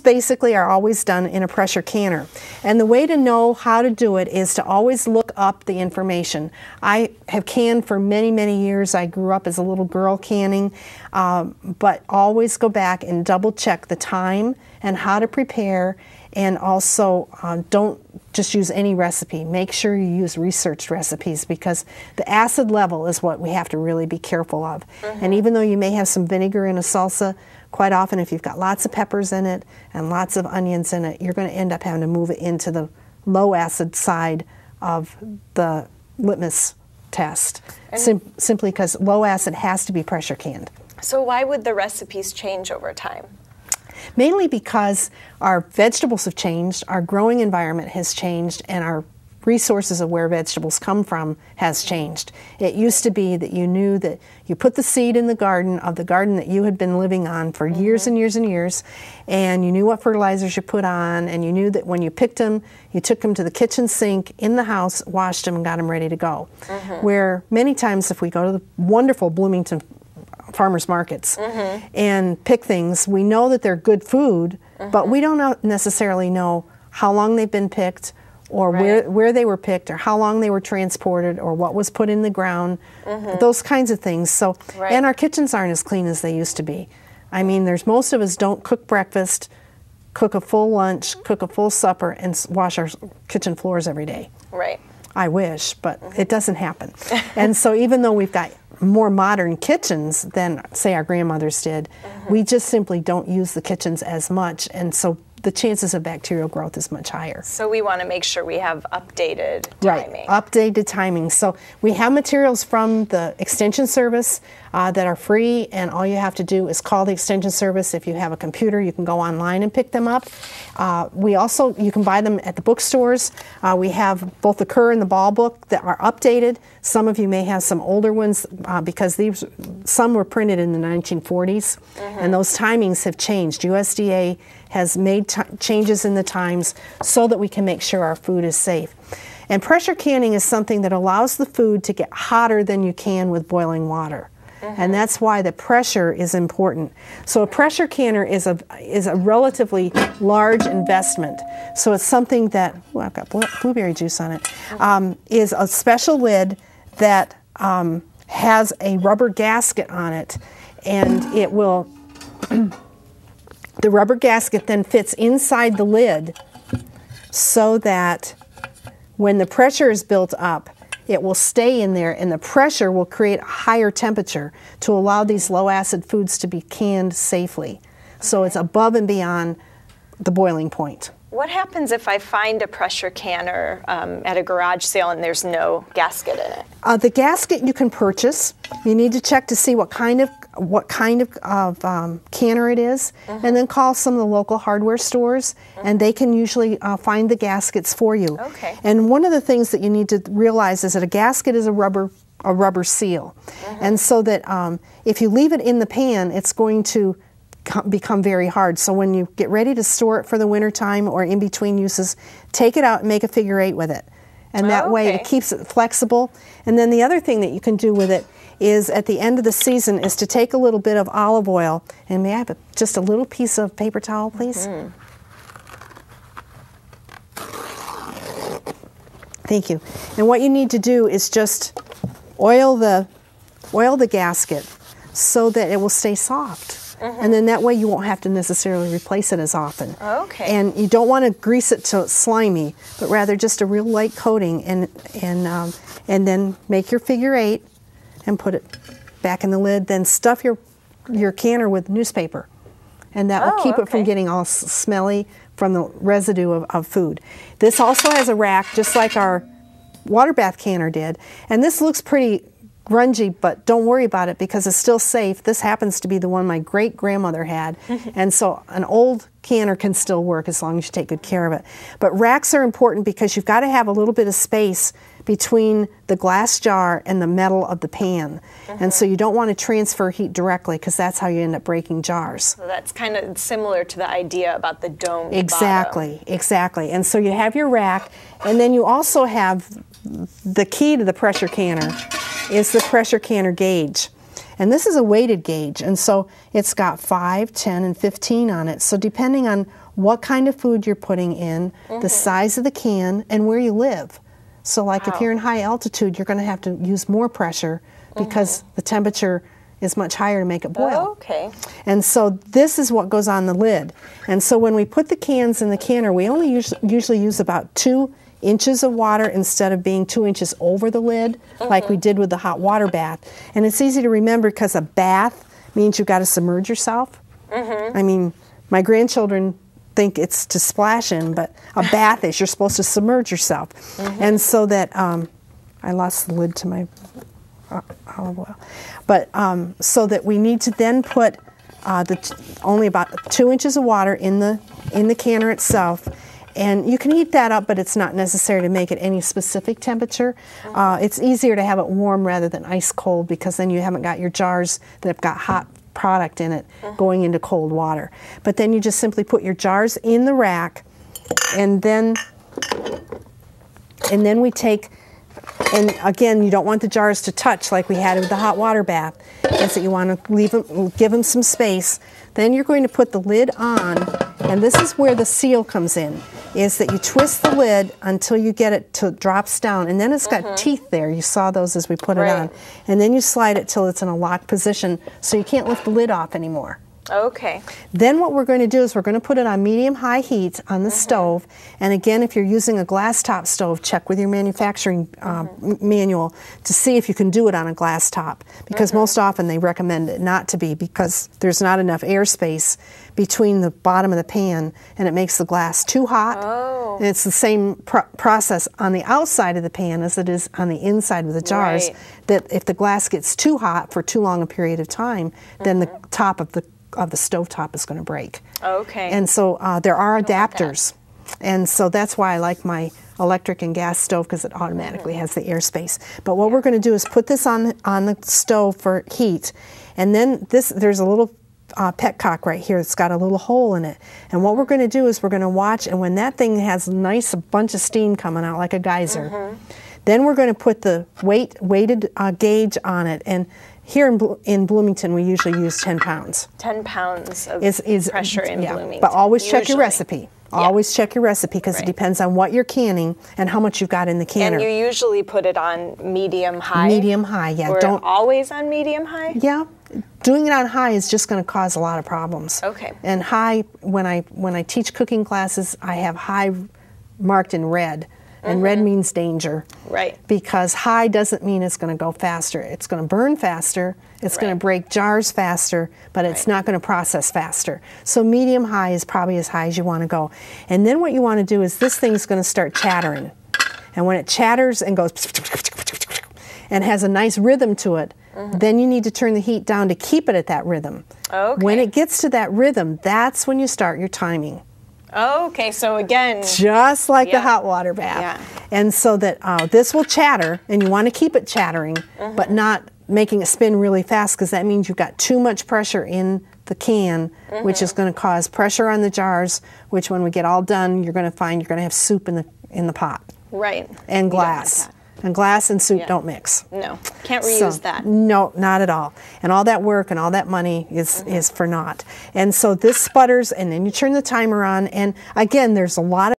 basically are always done in a pressure canner. And the way to know how to do it is to always look up the information. I have canned for many, many years. I grew up as a little girl canning, but always go back and double check the time and how to prepare, and also don't just use any recipe. Make sure you use researched recipes, because the acid level is what we have to really be careful of. And even though you may have some vinegar in a salsa, quite often if you've got lots of peppers in it and lots of onions in it, you're going to end up having to move it into the low acid side of the litmus test, simply because low acid has to be pressure canned. So why would the recipes change over time? Mainly because our vegetables have changed, our growing environment has changed, and our resources of where vegetables come from has changed. It used to be that you knew that you put the seed in the garden that you had been living on for years and years and years, and you knew what fertilizers you put on, and you knew that when you picked them, you took them to the kitchen sink in the house, washed them, and got them ready to go. Where many times if we go to the wonderful Bloomington farmers markets and pick things, we know that they're good food, but we don't necessarily know how long they've been picked, or where they were picked, or how long they were transported, or what was put in the ground, those kinds of things. So, and our kitchens aren't as clean as they used to be. I mean, most of us don't cook breakfast, cook a full lunch, cook a full supper, and wash our kitchen floors every day. Right. I wish, but it doesn't happen. And so even though we've got more modern kitchens than, say, our grandmothers did, we just simply don't use the kitchens as much, and so the chances of bacterial growth is much higher. So we want to make sure we have updated timing. Right, updated timing. So we have materials from the Extension Service that are free, and all you have to do is call the Extension Service. If you have a computer, you can go online and pick them up. You can buy them at the bookstores. We have both the Kerr and the Ball book that are updated. Some of you may have some older ones because some were printed in the 1940s, and those timings have changed. USDA has made changes in the times so that we can make sure our food is safe. And pressure canning is something that allows the food to get hotter than you can with boiling water. And that's why the pressure is important. So a pressure canner is a relatively large investment. So it's something that, I've got blueberry juice on it, is a special lid that has a rubber gasket on it, and it will the rubber gasket then fits inside the lid so that when the pressure is built up, it will stay in there, and the pressure will create a higher temperature to allow these low acid foods to be canned safely. So it's above and beyond the boiling point. What happens if I find a pressure canner at a garage sale and there's no gasket in it? The gasket you can purchase. You need to check to see what kind of canner it is, and then call some of the local hardware stores, and they can usually find the gaskets for you. Okay. And one of the things that you need to realize is that a gasket is a rubber seal, and so that if you leave it in the pan, it's going to become very hard. So when you get ready to store it for the winter time or in between uses, take it out and make a figure 8 with it. And that way it keeps it flexible. And then the other thing that you can do with it is at the end of the season is to take a little bit of olive oil, and may I have just a little piece of paper towel, please? Thank you. And what you need to do is just oil the gasket so that it will stay soft. And then that way you won't have to necessarily replace it as often. Okay. And you don't want to grease it till it's slimy, but rather just a real light coating, and then make your figure 8 and put it back in the lid. Then stuff your canner with newspaper, and that will keep it from getting all smelly from the residue of food. This also has a rack, just like our water bath canner did, and this looks pretty grungy, but don't worry about it because it's still safe. This happens to be the one my great-grandmother had, and so an old canner can still work as long as you take good care of it. But racks are important because you've got to have a little bit of space between the glass jar and the metal of the pan, and so you don't want to transfer heat directly because that's how you end up breaking jars. So that's kind of similar to the idea about the domed bottom. Exactly. And so you have your rack, and then you also have the key to the pressure canner is the pressure canner gauge. And this is a weighted gauge, and so it's got 5, 10, and 15 on it. So depending on what kind of food you're putting in, the size of the can, and where you live. So like if you're in high altitude, you're going to have to use more pressure because the temperature is much higher to make it boil. Oh, okay. And so this is what goes on the lid. And so when we put the cans in the canner, we only usually use about 2 inches of water instead of being 2 inches over the lid like we did with the hot water bath. And it's easy to remember because a bath means you've got to submerge yourself. I mean, my grandchildren think it's to splash in, but a bath is you're supposed to submerge yourself. And so that, I lost the lid to my olive oil. But so that we need to then put only about 2 inches of water in the canner itself. And you can heat that up, but it's not necessary to make it any specific temperature. It's easier to have it warm rather than ice cold because then you haven't got your jars that have got hot product in it going into cold water. But then you just simply put your jars in the rack, and then we take, and again, you don't want the jars to touch like we had with the hot water bath. And so you want to leave them, give them some space. Then you're going to put the lid on, and this is where the seal comes in, is that you twist the lid until you get it to drops down, and then it's got teeth there. You saw those as we put it on. And then you slide it till it's in a locked position so you can't lift the lid off anymore. Okay. Then what we're going to do is we're going to put it on medium-high heat on the stove. And again, if you're using a glass top stove, check with your manufacturing manual to see if you can do it on a glass top. Because most often they recommend it not to be because there's not enough airspace between the bottom of the pan and it makes the glass too hot. And it's the same process on the outside of the pan as it is on the inside with the jars. That if the glass gets too hot for too long a period of time, then the top of the stovetop is going to break. Okay. And so there are adapters. And so that's why I like my electric and gas stove because it automatically has the airspace. But what we're going to do is put this on the stove for heat. And then there's a little petcock right here. It's got a little hole in it. And what we're going to do is we're going to watch, and when that thing has a nice bunch of steam coming out like a geyser, then we're going to put the weighted gauge on it. And here in Bloomington, we usually use 10 pounds. 10 pounds of pressure in Bloomington. But always check your recipe. Always check your recipe because it depends on what you're canning and how much you've got in the canner. And you usually put it on medium-high? Medium-high, yeah. Or always on medium-high? Yeah. Doing it on high is just going to cause a lot of problems. Okay. And high, when I teach cooking classes, I have high marked in red. And red means danger. Right. Because high doesn't mean it's going to go faster. It's going to burn faster, it's going to break jars faster, but it's not going to process faster. So medium high is probably as high as you want to go. And then what you want to do is this thing's going to start chattering. And when it chatters and goes and has a nice rhythm to it, then you need to turn the heat down to keep it at that rhythm. Okay. When it gets to that rhythm, that's when you start your timing. Okay, so again, just like the hot water bath. And so that this will chatter, and you want to keep it chattering, but not making it spin really fast because that means you've got too much pressure in the can, which is going to cause pressure on the jars, which when we get all done, you're going to find you're going to have soup in the pot. Right. And glass. And glass and soup don't mix. No, can't reuse that. No, not at all. And all that work and all that money is for naught. And so this sputters, and then you turn the timer on. And again, there's a lot of